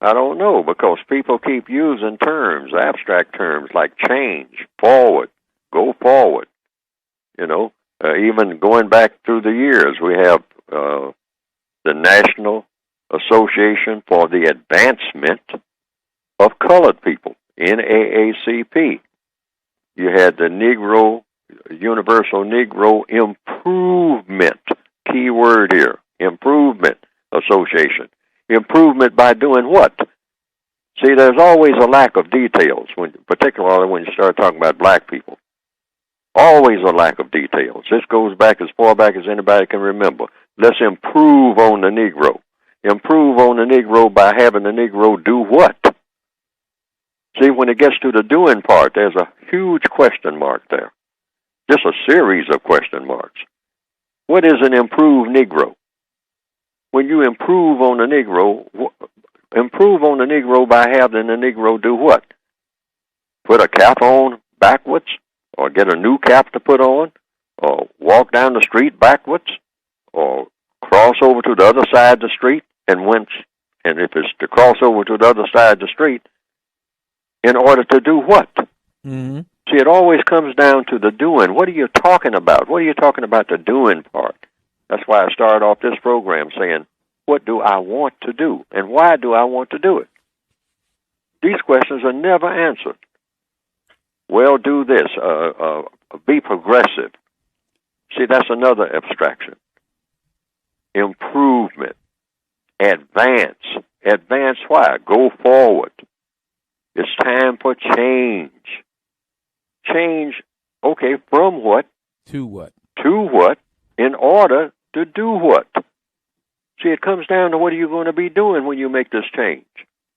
I don't know, because people keep using terms, abstract terms like change, forward, go forward. You know, even going back through the years, we have the National Association for the Advancement of Colored People, NAACP. You had the Universal Negro Improvement, key word here, Improvement Association. Improvement by doing what? See, there's always a lack of details, particularly when you start talking about black people. Always a lack of details. This goes back as far back as anybody can remember. Let's improve on the Negro. Improve on the Negro by having the Negro do what? See, when it gets to the doing part, there's a huge question mark there. Just a series of question marks. What is an improved Negro? When you improve on the Negro by having the Negro do what? Put a cap on backwards, or get a new cap to put on, or walk down the street backwards, or cross over to the other side of the street, and if it's to cross over to the other side of the street, in order to do what? Mm-hmm. See, it always comes down to the doing. What are you talking about? What are you talking about the doing part? That's why I started off this program saying, what do I want to do? And why do I want to do it? These questions are never answered. Well, do this. Be progressive. See, that's another abstraction. Improvement. Advance. Advance why? Go forward. It's time for change. Change, okay, from what? To what? To what? In order to do what? See, it comes down to what are you going to be doing when you make this change?